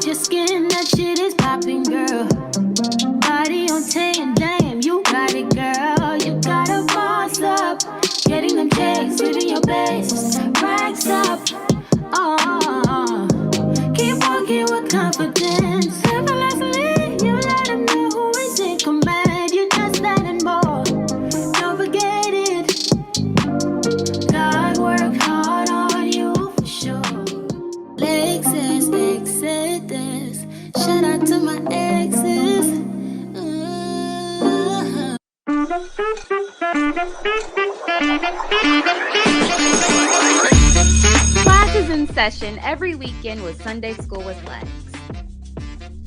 your skin, that shit is popping, girl. Body on 10, damn, you got it, girl. You gotta boss up. Getting them checks, living your best. Racks up. Oh, keep walking with confidence. Effortlessly, you let them know who is in command. You just that and more. Don't forget it. God worked hard on you for sure. Lexus, Exodus. Shout out to my exes. Class is in session every weekend with Sunday School with Lex.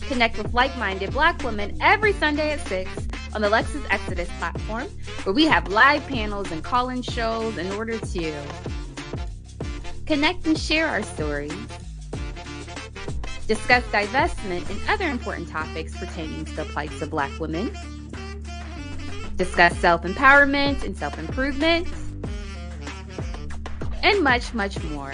Connect with like-minded Black women every Sunday at 6 on the Lex's Exodus platform, where we have live panels and call-in shows in order to connect and share our stories, discuss divestment and other important topics pertaining to the plights of Black women, discuss self-empowerment and self-improvement, and much, much more.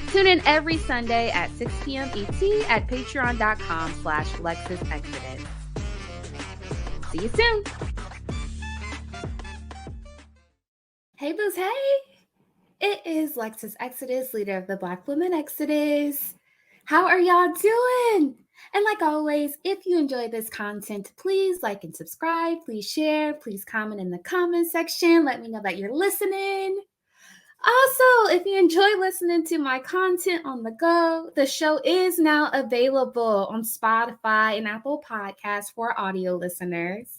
Tune in every Sunday at 6 p.m. ET at patreon.com/LexisExodus. See you soon. Hey, boos, hey. It is Lexis Exodus, leader of the Black Women Exodus. How are y'all doing? And like always, if you enjoy this content, please like and subscribe. Please share. Please comment in the comment section. Let me know that you're listening. Also, if you enjoy listening to my content on the go, the show is now available on Spotify and Apple Podcasts for audio listeners.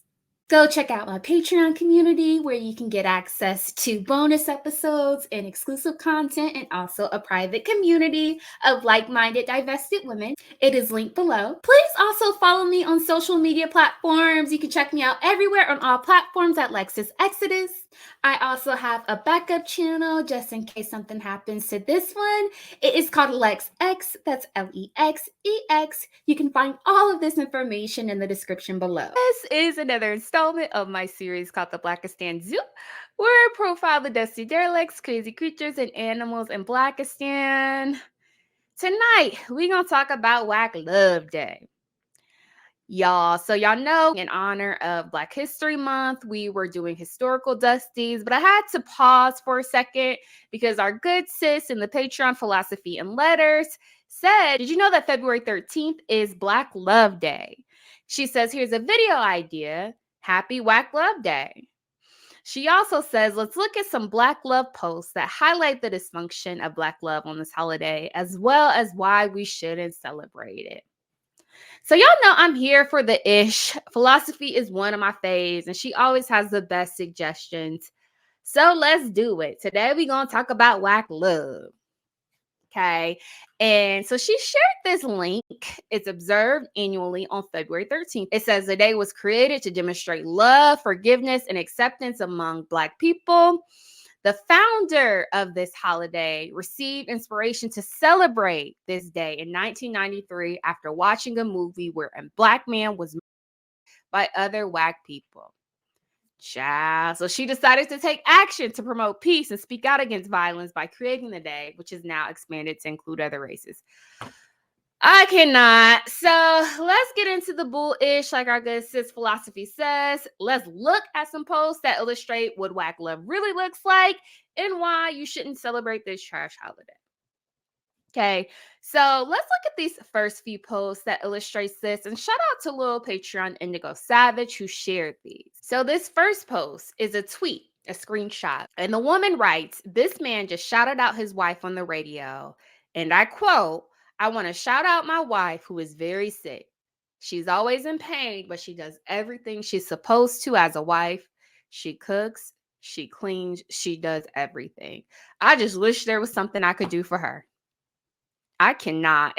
Go check out my Patreon community where you can get access to bonus episodes and exclusive content, and also a private community of like-minded divested women. It is linked below. Please also follow me on social media platforms. You can check me out everywhere on all platforms at Lexis Exodus. I also have a backup channel just in case something happens to this one. It is called LexX. That's LEXEX. You can find all of this information in the description below. This is another installment of my series called The Blackistan Zoo, where I profile the dusty derelicts, crazy creatures, and animals in Blackistan. Tonight, we're going to talk about Wack Love Day. Y'all know, in honor of Black History Month, we were doing historical dusties, but I had to pause for a second because our good sis in the Patreon Philosophy and Letters said, did you know that February 13th is Black Love Day? She says, here's a video idea. Happy Wack Love Day. She also says, let's look at some Black love posts that highlight the dysfunction of Black love on this holiday, as well as why we shouldn't celebrate it. So y'all know I'm here for the ish. Philosophy is one of my faves, and she always has the best suggestions. So let's do it. Today we're going to talk about Wack Love. Okay. And so she shared this link. It's observed annually on February 13th. It says the day was created to demonstrate love, forgiveness, and acceptance among Black people. The founder of this holiday received inspiration to celebrate this day in 1993 after watching a movie where a Black man was murdered by other Wack people. Child. So she decided to take action to promote peace and speak out against violence by creating the day, which is now expanded to include other races. I cannot. So let's get into the bullish, like our good sis Philosophy says. Let's look at some posts that illustrate what Wack Love really looks like and why you shouldn't celebrate this trash holiday. Okay, so let's look at these first few posts that illustrates this, and shout out to little Patreon Indigo Savage who shared these. So this first post is a tweet, a screenshot, and the woman writes, this man just shouted out his wife on the radio, and I quote, I want to shout out my wife who is very sick. She's always in pain, but she does everything she's supposed to as a wife. She cooks, she cleans, she does everything. I just wish there was something I could do for her. I cannot.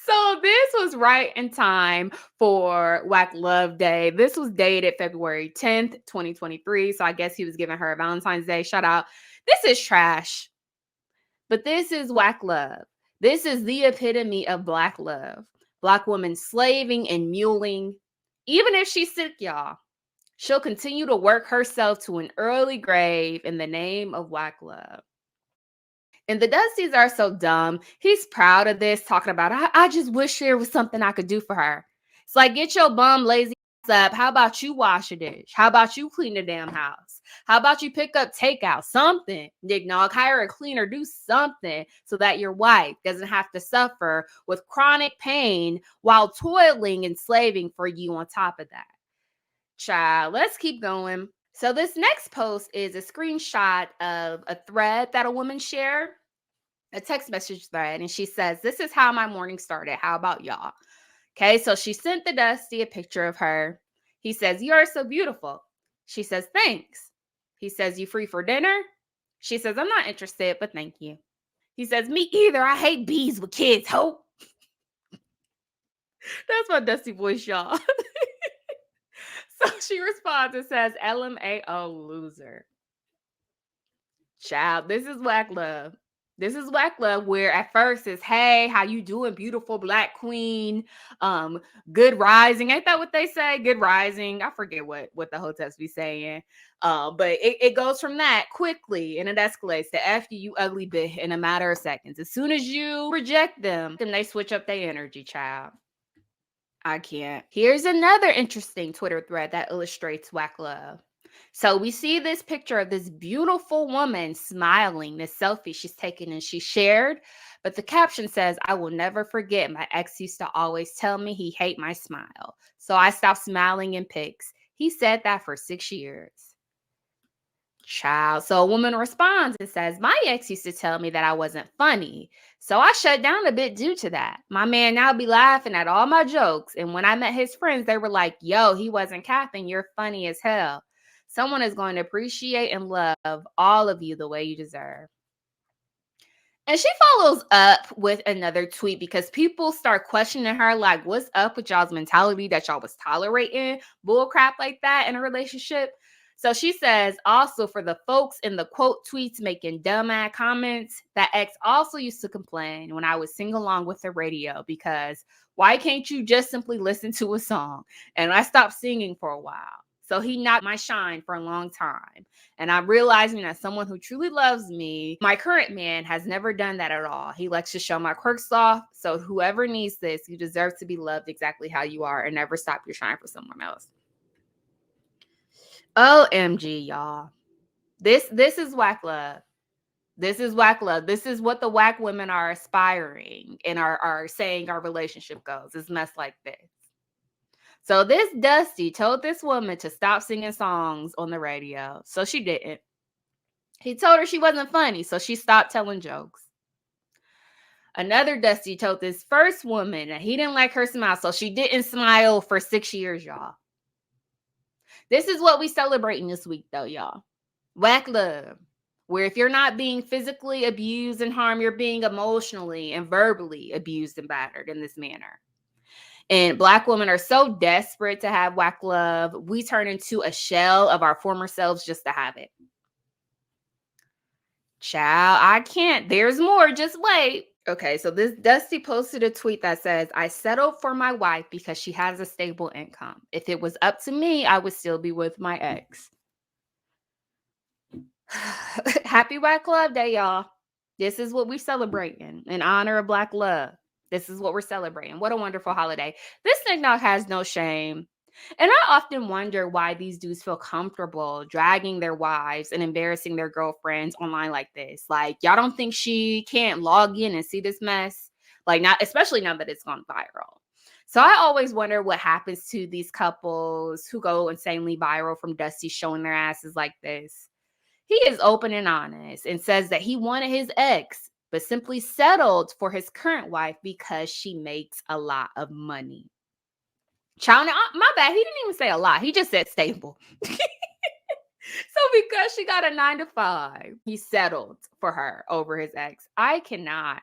So this was right in time for Wack Love Day. This was dated February 10th, 2023. So I guess he was giving her a Valentine's Day shout out. This is trash, but this is Wack Love. This is the epitome of Black love. Black woman slaving and muling. Even if she's sick, y'all, she'll continue to work herself to an early grave in the name of Wack Love. And the Dusties are so dumb. He's proud of this, talking about, I just wish there was something I could do for her. It's like, get your bum lazy ass up. How about you wash a dish? How about you clean the damn house? How about you pick up takeout? Something. Nick Nog, hire a cleaner, do something so that your wife doesn't have to suffer with chronic pain while toiling and slaving for you on top of that. Child, let's keep going. So this next post is a screenshot of a thread that a woman shared, a text message thread, and she says, this is how my morning started. How about y'all? Okay, so she sent the Dusty a picture of her. He says, you are so beautiful. She says, thanks. He says, you free for dinner? She says, I'm not interested, but thank you. He says, me either. I hate bees with kids. Hope. That's my Dusty voice, y'all. So she responds and says, LMAO loser. Child, this is Wack Love. This is Wack Love, where at first it's, hey, how you doing, beautiful black queen? Good rising. Ain't that what they say? Good rising. I forget what the hotels be saying. But it goes from that quickly and it escalates to F you ugly bitch in a matter of seconds. As soon as you reject them, then they switch up their energy, child. I can't. Here's another interesting Twitter thread that illustrates Wack Love. So we see this picture of this beautiful woman smiling, this selfie she's taken and she shared. But the caption says, I will never forget. My ex used to always tell me he hate my smile. So I stopped smiling in pics. He said that for 6 years. Child. So a woman responds and says, my ex used to tell me that I wasn't funny. So I shut down a bit due to that. My man now be laughing at all my jokes. And when I met his friends, they were like, yo, he wasn't capping. You're funny as hell. Someone is going to appreciate and love all of you the way you deserve. And she follows up with another tweet because people start questioning her, like, what's up with y'all's mentality that y'all was tolerating bull crap like that in a relationship? So she says, also for the folks in the quote tweets making dumbass comments, that ex also used to complain when I would sing along with the radio because why can't you just simply listen to a song? And I stopped singing for a while. So he knocked my shine for a long time. And I'm realizing that someone who truly loves me, my current man, has never done that at all. He likes to show my quirks off. So whoever needs this, you deserve to be loved exactly how you are and never stop your shine for someone else. OMG, y'all. This is Wack Love. This is Wack Love. This is what the Wack women are aspiring and are saying our relationship goes. It's mess like this. So this Dusty told this woman to stop singing songs on the radio. So she didn't. He told her she wasn't funny. So she stopped telling jokes. Another Dusty told this first woman that he didn't like her smile. So she didn't smile for 6 years, y'all. This is what we celebrating this week, though, y'all. Wack Love, where if you're not being physically abused and harmed, you're being emotionally and verbally abused and battered in this manner. And Black women are so desperate to have Wack Love, we turn into a shell of our former selves just to have it. Child, I can't. There's more. Just wait. Okay, so this Dusty posted a tweet that says, I settled for my wife because she has a stable income. If it was up to me, I would still be with my ex. Happy Wack Love Day, y'all. This is what we're celebrating in honor of Black love. This is what we're celebrating. What a wonderful holiday. This TikTok has no shame. And I often wonder why these dudes feel comfortable dragging their wives and embarrassing their girlfriends online like this. Like, y'all don't think she can't log in and see this mess? Like, not, especially now that it's gone viral. So I always wonder what happens to these couples who go insanely viral from Dusty showing their asses like this. He is open and honest and says that he wanted his ex, but simply settled for his current wife because she makes a lot of money. Child, my bad. He didn't even say a lot. He just said stable. So because she got a 9-to-5, he settled for her over his ex. I cannot.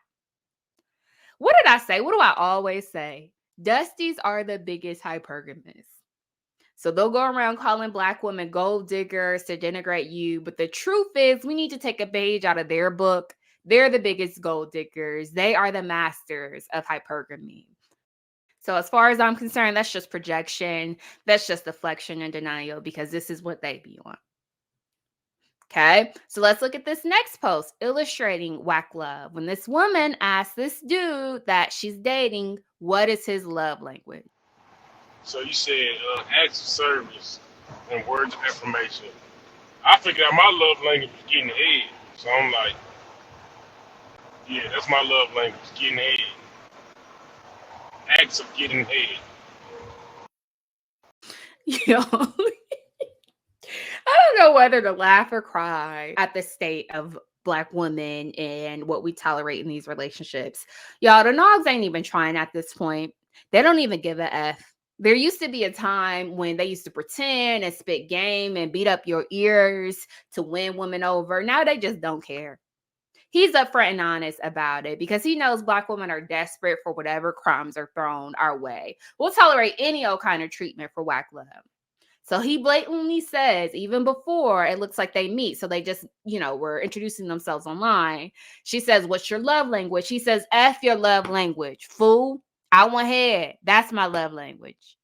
What did I say? What do I always say? Dusties are the biggest hypergamists. So they'll go around calling Black women gold diggers to denigrate you. But the truth is, we need to take a page out of their book. They're the biggest gold diggers. They are the masters of hypergamy. So as far as I'm concerned, that's just projection. That's just deflection and denial because this is what they be on. Okay, so let's look at this next post illustrating Wack Love. When this woman asks this dude that she's dating, what is his love language? So you said acts of service and words of affirmation. I figured out my love language was getting head. So I'm like, yeah, that's my love language, getting head. Acts of getting head. You know, I don't know whether to laugh or cry at the state of Black women and what we tolerate in these relationships. Y'all, the Nogs ain't even trying at this point. They don't even give a F. There used to be a time when they used to pretend and spit game and beat up your ears to win women over. Now they just don't care. He's upfront and honest about it because he knows Black women are desperate for whatever crumbs are thrown our way. We'll tolerate any old kind of treatment for Wack Love. So he blatantly says, even before it looks like they meet, so they just, were introducing themselves online. She says, what's your love language? He says, F your love language, fool. I want head. That's my love language.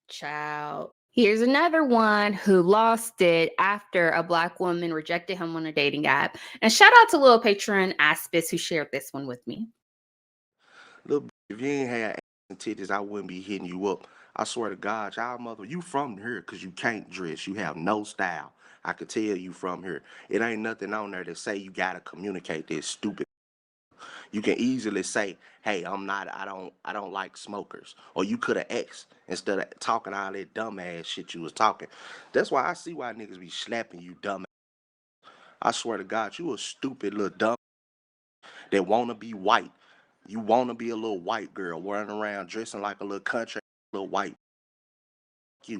Child. Here's another one who lost it after a Black woman rejected him on a dating app. And shout out to little patron Aspis who shared this one with me. Look, if you ain't had ass and titties, I wouldn't be hitting you up. I swear to God, y'all mother, you from here because you can't dress. You have no style. I could tell you from here. It ain't nothing on there to say you gotta communicate this stupid. You can easily say, hey, I don't like smokers. Or you could have asked instead of talking all that dumb ass shit you was talking. That's why I see why niggas be slapping you dumb. I swear to God, you a stupid little dumb that wanna be white. You wanna be a little white girl running around dressing like a little country little white.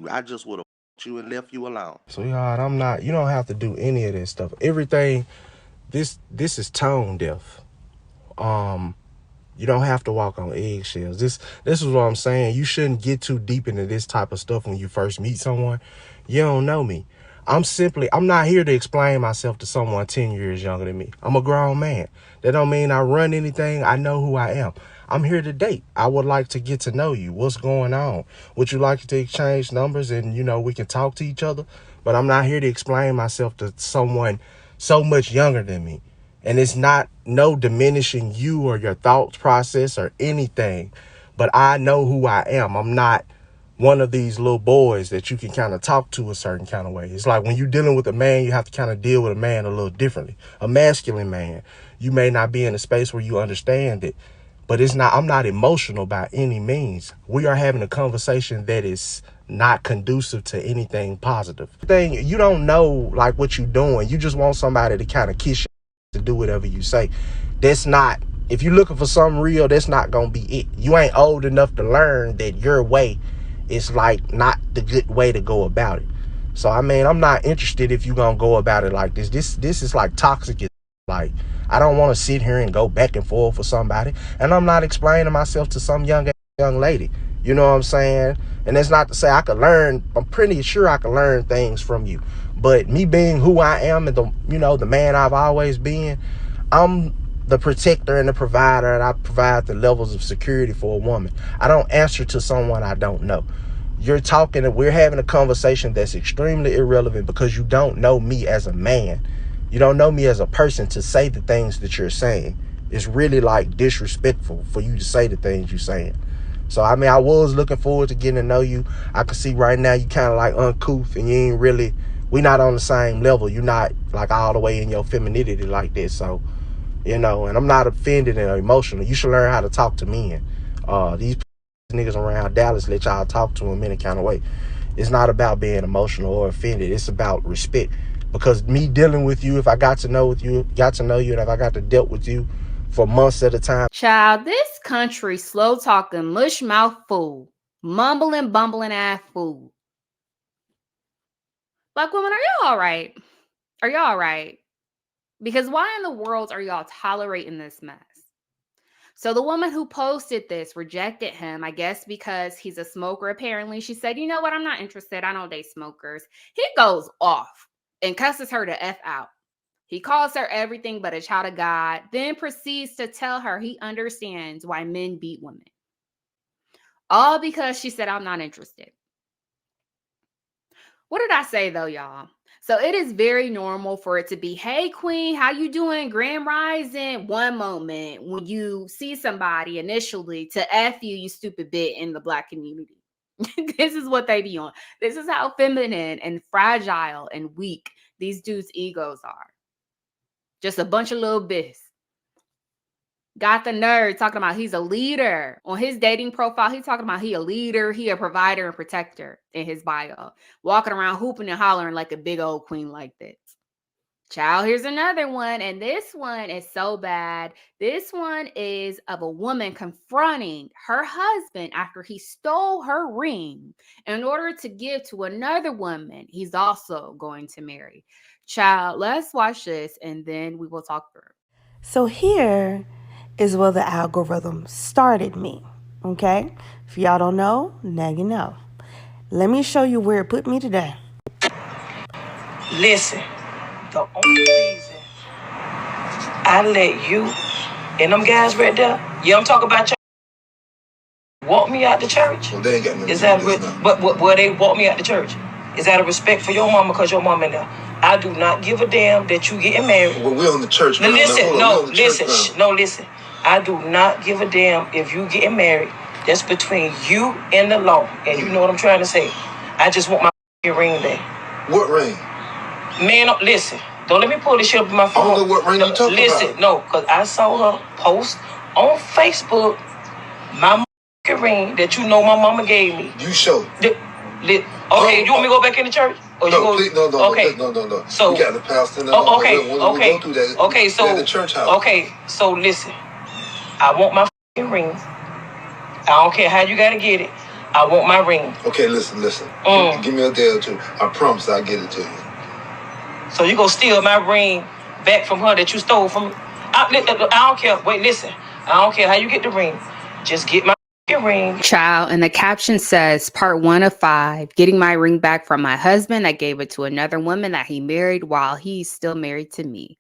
I just would have you and left you alone. Sweetheart, I'm not. You don't have to do any of this stuff. Everything. This is tone deaf. You don't have to walk on eggshells. This is what I'm saying. You shouldn't get too deep into this type of stuff when you first meet someone. You don't know me. I'm not here to explain myself to someone 10 years younger than me. I'm a grown man. That don't mean I run anything. I know who I am. I'm here to date. I would like to get to know you. What's going on? Would you like to exchange numbers and, we can talk to each other? But I'm not here to explain myself to someone so much younger than me. And it's not no diminishing you or your thought process or anything. But I know who I am. I'm not one of these little boys that you can kind of talk to a certain kind of way. It's like when you're dealing with a man, you have to kind of deal with a man a little differently. A masculine man, you may not be in a space where you understand it, but I'm not emotional by any means. We are having a conversation that is not conducive to anything positive. You don't know like what you're doing. You just want somebody to kind of kiss you to do whatever you say. That's not, if you're looking for something real, that's not going to be it. You ain't old enough to learn that your way is like not the good way to go about it. So, I mean, I'm not interested if you're going to go about it like this. This is like toxic. Like, I don't want to sit here and go back and forth with somebody. And I'm not explaining myself to some young lady. You know what I'm saying? And that's not to say I could learn. I'm pretty sure I can learn things from you. But me being who I am and the man I've always been, I'm the protector and the provider, and I provide the levels of security for a woman. I don't answer to someone I don't know. We're having a conversation that's extremely irrelevant because you don't know me as a man. You don't know me as a person to say the things that you're saying. It's really like disrespectful for you to say the things you're saying. So, I mean, I was looking forward to getting to know you. I can see right now you kind of like uncouth and you ain't really, we not on the same level. You're not like all the way in your femininity like this. So, and I'm not offended or emotional. You should learn how to talk to men. These niggas around Dallas let y'all talk to them any kind of way. It's not about being emotional or offended. It's about respect. Because me dealing with you, if I got to know you, and if I got to deal with you for months at a time. Child, this country slow talking, mush mouth fool, mumbling, bumbling ass fool. Black women, are y'all all right? Are y'all all right? Because why in the world are y'all tolerating this mess? So the woman who posted this rejected him, I guess because he's a smoker, apparently. She said, you know what? I'm not interested. I don't date smokers. He goes off and cusses her to F out. He calls her everything but a child of God, then proceeds to tell her he understands why men beat women. All because she said, I'm not interested. What did I say though, y'all? So it is very normal for it to be, hey, queen, how you doing? Grand rising. One moment when you see somebody initially to F you, you stupid bit in the Black community. This is what they be on. This is how feminine and fragile and weak these dudes' egos are. Just a bunch of little bits. Got the nerd talking about he's a leader. On his dating profile, he's talking about he a leader, he a provider and protector in his bio. Walking around hooping and hollering like a big old queen like this. Child, here's another one. And this one is so bad. This one is of a woman confronting her husband after he stole her ring in order to give to another woman he's also going to marry. Child, let's watch this and then we will talk through. So here is where the algorithm started me, okay? If y'all don't know, now you know. Let me show you where it put me today. Listen, the only reason I let you and them guys right there, I'm talking about you, walk me out the church. Well, they ain't got no Is that what they walk me out the church? Is that a respect for your mama because your mama in there? I do not give a damn that you getting married. Well, we're on the church ground. Listen. I do not give a damn if you getting married. That's between you and the law. And you know what I'm trying to say. I just want my ring back. What ring? Man, listen. Don't let me pull this shit up in my phone. I don't know what ring you talking about. Listen, no, because I saw her post on Facebook my ring that you know my mama gave me. You showed. Okay, you want me to go back in the church? Or no, you go, please, no. Okay. No. So, we got the pastor and okay. We go through that. Okay, so at the church house. Okay, so listen. I want my ring. I don't care how you gotta get it. I want my ring. Okay, listen. Give me a day or two. I promise I'll get it to you. So you gonna steal my ring back from her that you stole from me? I don't care. Wait, listen. I don't care how you get the ring. Just get my ring. Child, and the caption says, part 1 of 5, getting my ring back from my husband. I gave it to another woman that he married while he's still married to me.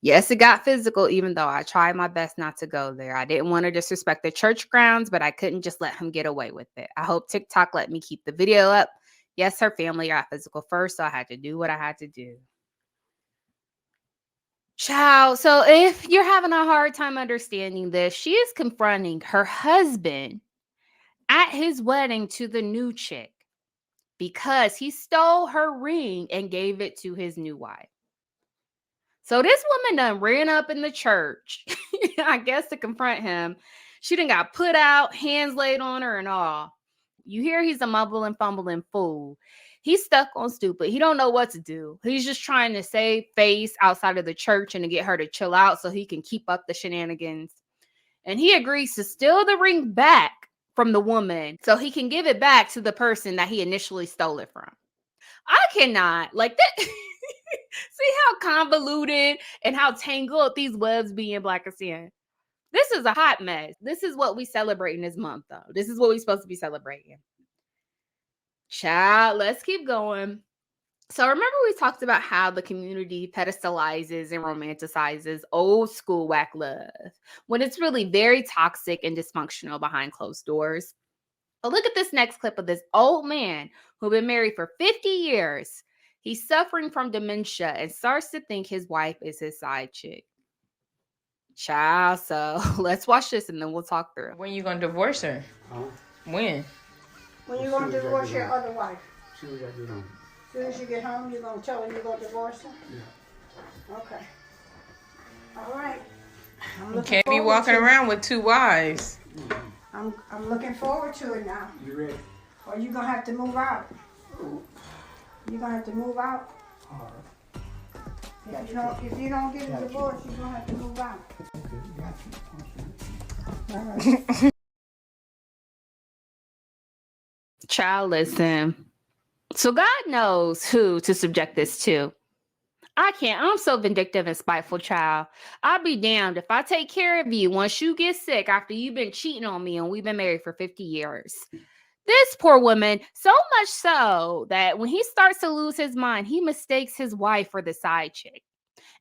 Yes, it got physical, even though I tried my best not to go there. I didn't want to disrespect the church grounds, but I couldn't just let him get away with it. I hope TikTok let me keep the video up. Yes, her family got physical first, so I had to do what I had to do. Child, so if you're having a hard time understanding this, she is confronting her husband at his wedding to the new chick because he stole her ring and gave it to his new wife. So this woman done ran up in the church, I guess, to confront him. She done got put out, hands laid on her and all. You hear he's a mumbling, fumbling fool. He's stuck on stupid. He don't know what to do. He's just trying to save face outside of the church and to get her to chill out so he can keep up the shenanigans. And he agrees to steal the ring back from the woman so he can give it back to the person that he initially stole it from. I cannot, like that. See how convoluted and how tangled these webs be in Blackistan. This is a hot mess. This is what we celebrating this month, though. This is what we're supposed to be celebrating. Child, let's keep going. So remember we talked about how the community pedestalizes and romanticizes old school Wack Love when it's really very toxic and dysfunctional behind closed doors. But look at this next clip of this old man who's been married for 50 years. He's suffering from dementia and starts to think his wife is his side chick. Child, so let's watch this and then we'll talk through. When you gonna divorce her? When? When you gonna divorce your other wife? As soon as I get home. As soon as you get home, you're gonna tell her you're gonna divorce her? Yeah. Okay. All right. You can't be walking around with 2 wives. I'm looking forward to it now. You ready? Or you're gonna have to move out. You're gonna have to move out. All right. If you don't get a divorce, you're gonna have to move out. Okay, got you. All right. Child, listen. So God knows who to subject this to. I can't. I'm so vindictive and spiteful, child. I'll be damned if I take care of you once you get sick after you've been cheating on me and we've been married for 50 years. This poor woman, so much so that when he starts to lose his mind, he mistakes his wife for the side chick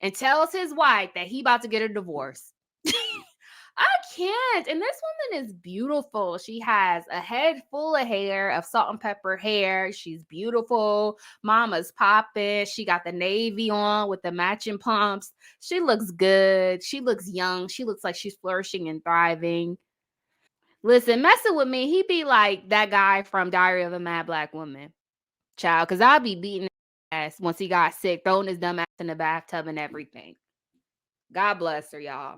and tells his wife that he about to get a divorce. I can't. And this woman is beautiful. She has a head full of hair, of salt and pepper hair. She's beautiful. Mama's popping. She got the navy on with the matching pumps. She looks good. She looks young. She looks like she's flourishing and thriving. Listen, messing with me, he be like that guy from Diary of a Mad Black Woman. Child, because I'll be beating his ass once he got sick, throwing his dumb ass in the bathtub and everything. God bless her, y'all.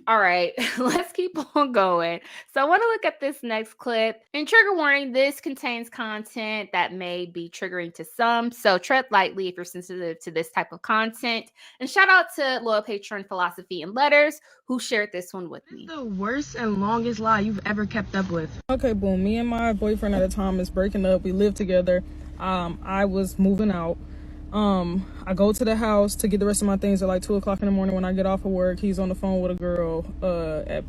All right, let's keep on going. So I want to look at this next clip. And trigger warning, this contains content that may be triggering to some. So tread lightly if you're sensitive to this type of content. And shout out to loyal patron Philosophy and Letters who shared this one with me. The worst and longest lie you've ever kept up with? Okay, boom. Me and my boyfriend at the time is breaking up. We live together. I was moving out. I go to the house to get the rest of my things at like 2 o'clock in the morning. When I get off of work, he's on the phone with a girl.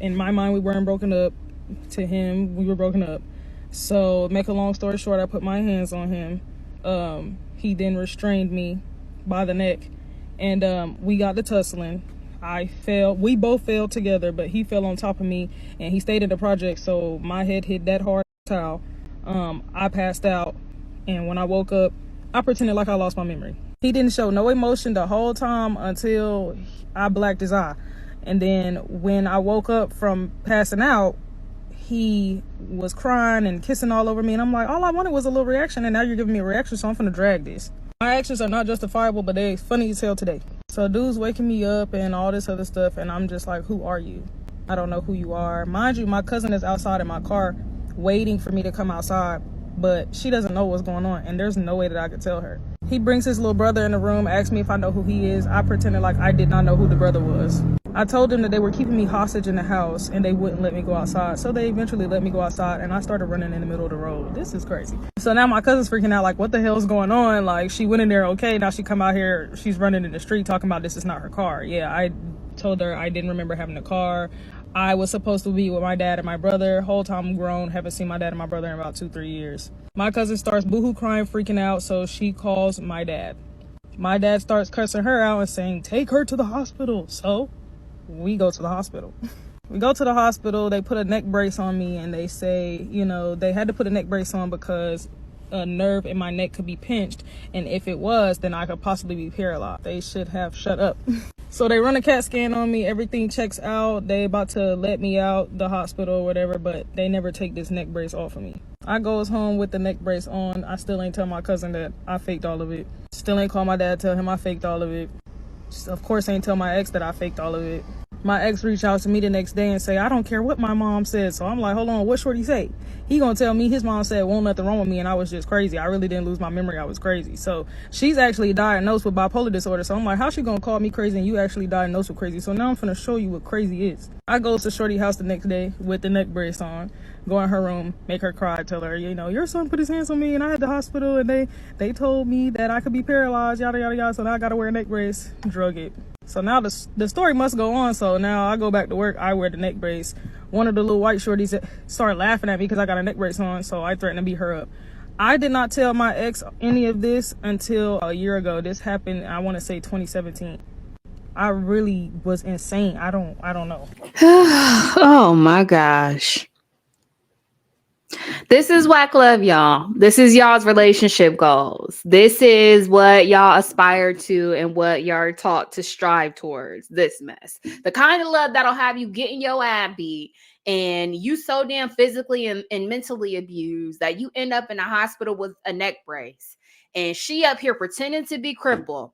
In my mind, we weren't broken up. To him, we were broken up. So make a long story short, I put my hands on him. He then restrained me by the neck, and we got to tussling. I fell. We both fell together, but he fell on top of me, and he stayed in the project, so my head hit that hard towel. I passed out, and when I woke up, I pretended like I lost my memory. He didn't show no emotion the whole time until I blacked his eye. And then when I woke up from passing out, he was crying and kissing all over me. And I'm like, all I wanted was a little reaction, and now you're giving me a reaction, so I'm finna drag this. My actions are not justifiable, but they funny as hell today. So dude's waking me up and all this other stuff, and I'm just like, who are you? I don't know who you are. Mind you, my cousin is outside in my car waiting for me to come outside, but she doesn't know what's going on, and there's no way that I could tell her. He brings his little brother in the room, asks me if I know who he is. I pretended like I did not know who the brother was. I told them that they were keeping me hostage in the house and they wouldn't let me go outside. So they eventually let me go outside, and I started running in the middle of the road. This is crazy. So now my cousin's freaking out like, what the hell is going on? Like, she went in there okay. Now she come out here, she's running in the street talking about this is not her car. Yeah, I told her I didn't remember having a car. I was supposed to be with my dad and my brother. Whole time I'm grown, haven't seen my dad and my brother in about 2-3 years. My cousin starts boohoo crying, freaking out, so she calls my dad. My dad starts cursing her out and saying, take her to the hospital. So we go to the hospital. We go to the hospital, they put a neck brace on me, and they say, you know, they had to put a neck brace on because a nerve in my neck could be pinched, and if it was, then I could possibly be paralyzed. They should have shut up. So they run a CAT scan on me, everything checks out, they about to let me out the hospital or whatever, but they never take this neck brace off of me. I goes home with the neck brace on. I still ain't tell my cousin that I faked all of it. Still ain't call my dad, tell him I faked all of it. Of course ain't tell my ex that I faked all of it. My ex reached out to me the next day and say, I don't care what my mom said. So I'm like, hold on, what shorty say? He gonna tell me his mom said won't nothing wrong with me and I was just crazy. I really didn't lose my memory. I was crazy. So she's actually diagnosed with bipolar disorder. So I'm like, how's she gonna call me crazy and you actually diagnosed with crazy? So now I'm finna show you what crazy is. I go to shorty house the next day with the neck brace on, go in her room, make her cry, tell her, you know, your son put his hands on me and I had the hospital and they told me that I could be paralyzed, yada, yada, yada. So now I gotta wear a neck brace, drug it. So now the story must go on. So now I go back to work, I wear the neck brace. One of the little white shorties started laughing at me because I got a neck brace on, so I threatened to beat her up. I did not tell my ex any of this until a year ago. This happened, I want to say 2017. I really was insane. I don't know. Oh my gosh. This is Wack Love, y'all. This is y'all's relationship goals. This is what y'all aspire to and what y'all are taught to strive towards. This mess. The kind of love that'll have you getting your ass beat and you so damn physically and mentally abused that you end up in a hospital with a neck brace. And she up here pretending to be crippled.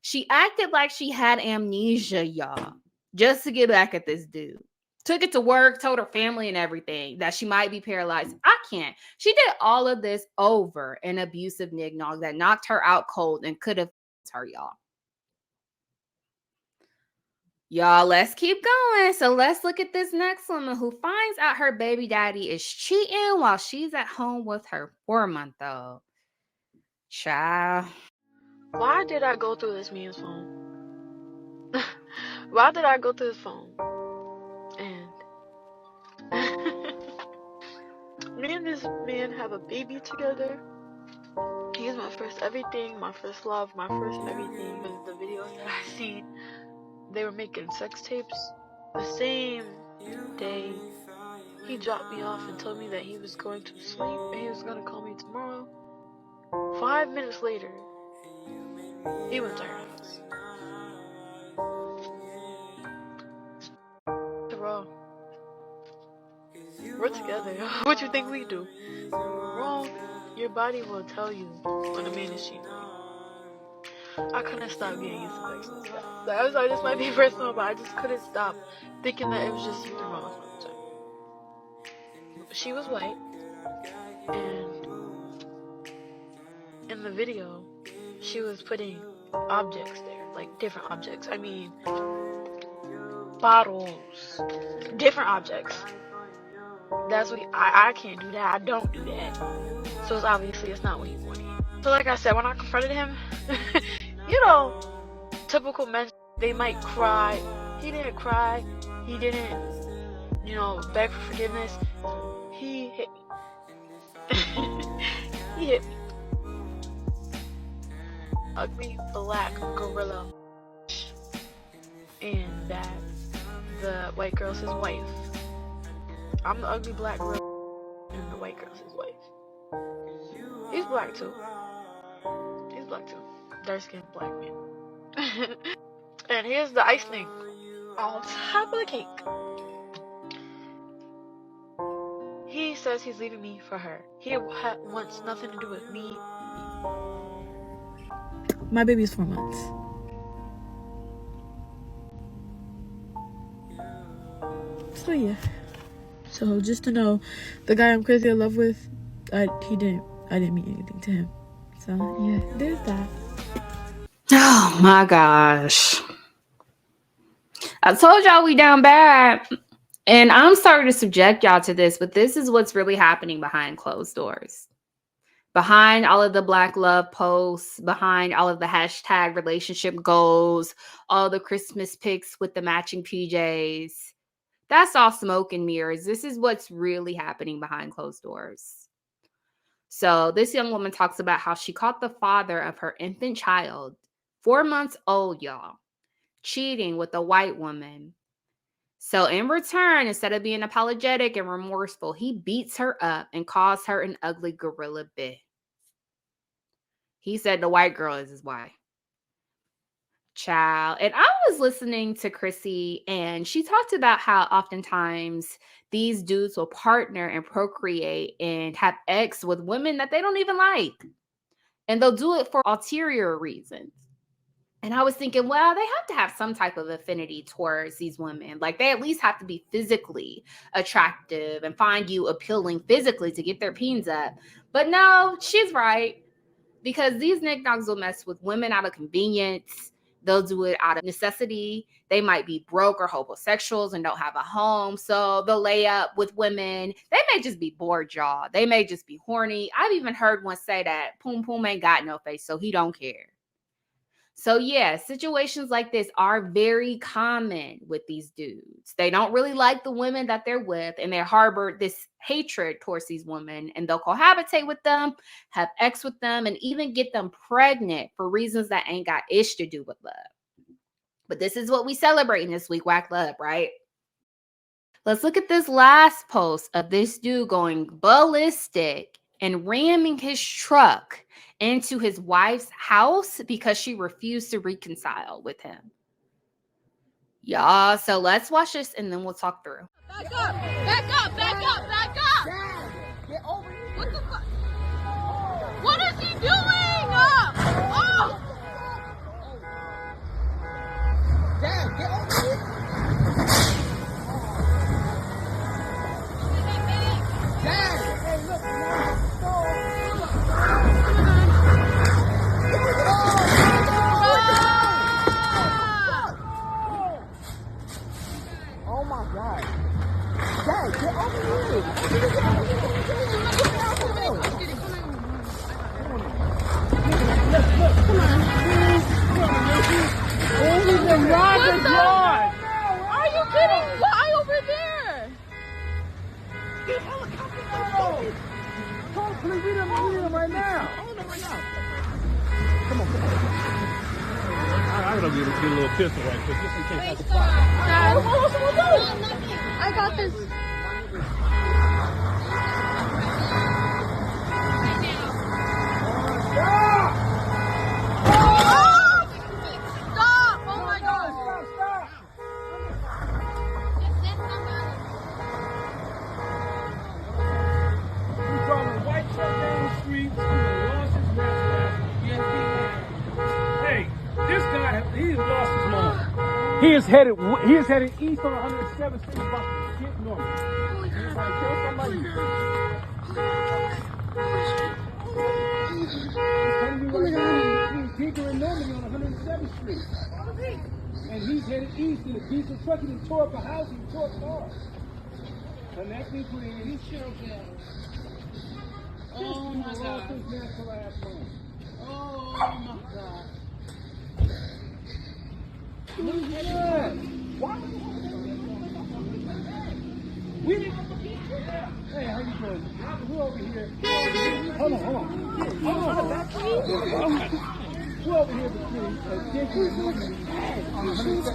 She acted like she had amnesia, y'all, just to get back at this dude. Took it to work, told her family and everything that she might be paralyzed. I can't. She did all of this over an abusive nignog that knocked her out cold and could have her, y'all. Y'all, let's keep going. So let's look at this next woman who finds out her baby daddy is cheating while she's at home with her 4-month-old. Child. Why did I go through this man's phone? Why did I go through his phone? And me and this man have a baby together. He's my first everything, my first love, my first everything. But the videos that I seen, they were making sex tapes. The same day, he dropped me off and told me that he was going to sleep and he was going to call me tomorrow. 5 minutes later, he went to her house. Bro, we're together. What you think we do? Bro, your body will tell you when a man is cheating. I couldn't stop getting used to this guy. Like, I'm sorry, this might be personal, but I just couldn't stop thinking that it was just something wrong with my time. She was white, and in the video, she was putting objects there, like different objects. I mean, bottles, different objects. That's what I can't do that. I don't do that. So it's obviously it's not what he wanted. So like I said, when I confronted him, you know, typical men, they might cry. He didn't cry. He didn't, you know, beg for forgiveness. He hit me. He hit me. Ugly black gorilla. And that the white girl's his wife. I'm the ugly black gorilla and the white girl's his wife. He's black too. He's black too. Dark skinned black man. And here's the icing on top of the cake. He says he's leaving me for her. He wants nothing to do with me. My baby's 4 months. So yeah. So just to know, the guy I'm crazy in love with, I didn't mean anything to him. So yeah, there's that. Oh my gosh. I told y'all we down bad. And I'm sorry to subject y'all to this, but this is what's really happening behind closed doors. Behind all of the Black Love posts, behind all of the hashtag relationship goals, all the Christmas pics with the matching PJs. That's all smoke and mirrors. This is what's really happening behind closed doors. So this young woman talks about how she caught the father of her infant child, 4 months old, y'all, cheating with a white woman. So in return, instead of being apologetic and remorseful, he beats her up and calls her an ugly gorilla bitch. He said the white girl is his wife. Child. And I was listening to Chrissy, and she talked about how oftentimes these dudes will partner and procreate and have sex with women that they don't even like. And they'll do it for ulterior reasons. And I was thinking, well, they have to have some type of affinity towards these women. Like, they at least have to be physically attractive and find you appealing physically to get their peens up. But no, she's right. Because these knickknacks will mess with women out of convenience. They'll do it out of necessity. They might be broke or homosexuals and don't have a home. So they'll lay up with women. They may just be bored, y'all. They may just be horny. I've even heard one say that Poom Poom ain't got no face, so he don't care. So yeah, situations like this are very common with these dudes. They don't really like the women that they're with, and they harbor this hatred towards these women, and they'll cohabitate with them, have sex with them, and even get them pregnant for reasons that ain't got ish to do with love. But this is what we celebrating this week, Wack Love, right? Let's look at this last post of this dude going ballistic and ramming his truck into his wife's house because she refused to reconcile with him. Y'all, so let's watch this and then we'll talk through. Back up! Back up! Back up! Back up! Dad, get over here! What the fuck? What is he doing? Oh! Dad, get over here! Dad! Hey, look, oh my God. Dad, get over here. Look, come on. Only the rock is gone. Are you kidding? Why over there? Get helicopter. Call the police. We need them right now. Come on. I I gotta get a little pistol right quick, just in case I can fire. I got this. Stop! Oh my God! Stop! He's driving a white truck down the street. He lost his mask. Hey, this guy, he's lost his mind. He is headed east on 107th Street, about to get north. He's trying to kill somebody. He's deeper in Normandy on 107th Street. And he's headed east in a diesel truck. He tore up a house, he tore up cars. Connecting to the east shell down. Oh my God. Oh my God. Look at that. Why? We didn't. Hey, how you doing? We're over here. Hold on. We're over here between Dinky and Norman.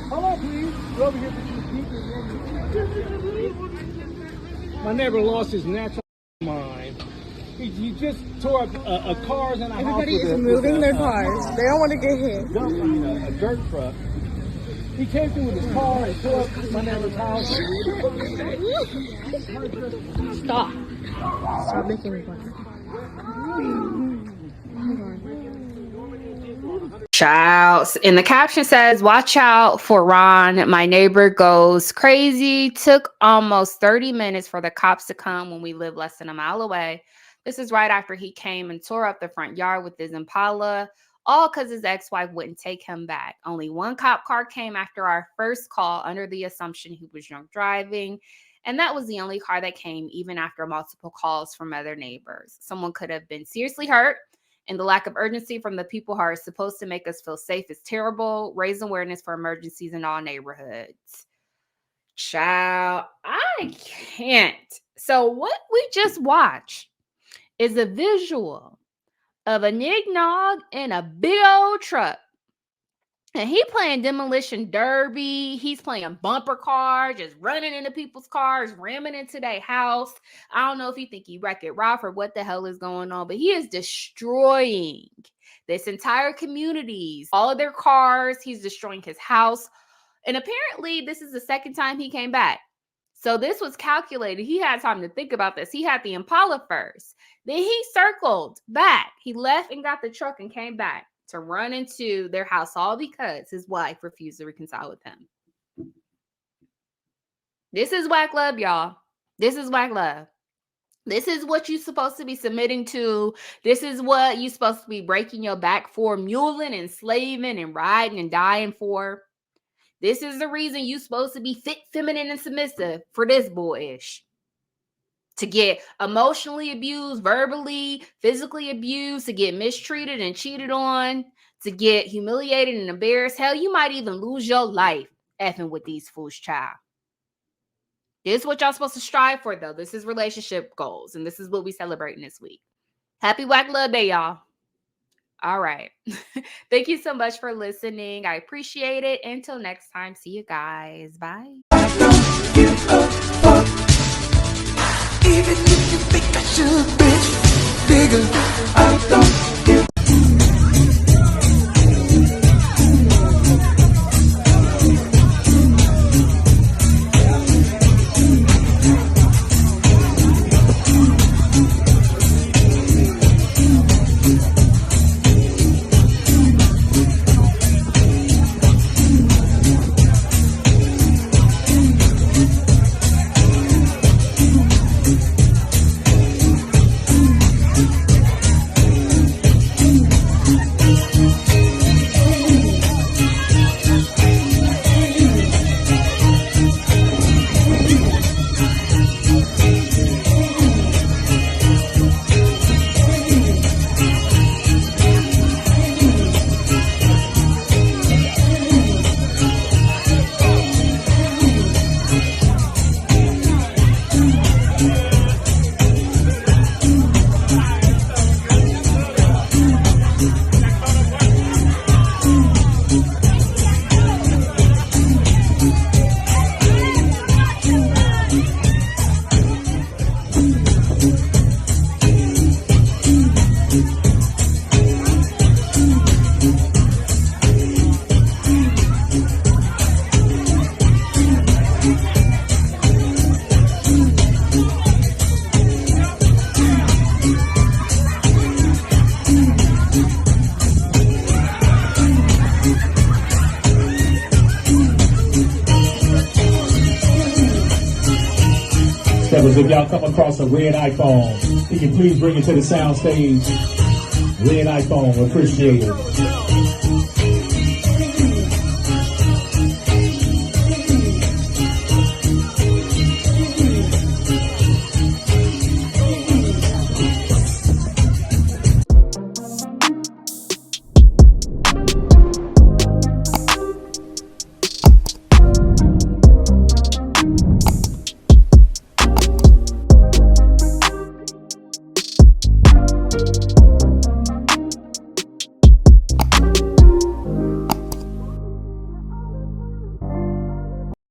Hold on, please. We're over here between Dinky and Norman. My neighbor lost his natural mind. He just tore up cars in a house. Everybody is moving their cars. They don't want to get hit. A dirt truck. He came through with his car and tore up my neighbor's house. Stop. Stop making me fun. Child. And the caption says, "Watch out for Ron. My neighbor goes crazy. Took almost 30 minutes for the cops to come when we live less than a mile away." This is right after he came and tore up the front yard with his Impala, all because his ex-wife wouldn't take him back. Only one cop car came after our first call under the assumption he was drunk driving. And that was the only car that came even after multiple calls from other neighbors. Someone could have been seriously hurt. And the lack of urgency from the people who are supposed to make us feel safe is terrible. Raise awareness for emergencies in all neighborhoods. Child, I can't. So what we just watched is a visual of a nig-nog in a big old truck. And he playing demolition derby. He's playing bumper car, just running into people's cars, ramming into their house. I don't know if you think he Wreck-It Ralph or what the hell is going on, but he is destroying this entire communities, all of their cars. He's destroying his house. And apparently this is the second time he came back. So this was calculated. He had time to think about this. He had the Impala first. Then he circled back. He left and got the truck and came back to run into their house, all because his wife refused to reconcile with him. This is Wack Love, y'all. This is Wack Love. This is what you're supposed to be submitting to. This is what you're supposed to be breaking your back for, muling and slaving and riding and dying for. This is the reason you're supposed to be fit, feminine, and submissive for this boyish. To get emotionally abused, verbally, physically abused, to get mistreated and cheated on, to get humiliated and embarrassed. Hell, you might even lose your life effing with these fools, child. This is what y'all supposed to strive for, though. This is relationship goals, and this is what we celebrating this week. Happy Wack Love Day, y'all. All right. Thank you so much for listening. I appreciate it. Until next time, see you guys. Bye. Even if you think I should, bitch, nigga, I don't give Fellas, if y'all come across a red iPhone, can you please bring it to the sound stage? Red iPhone, appreciate it.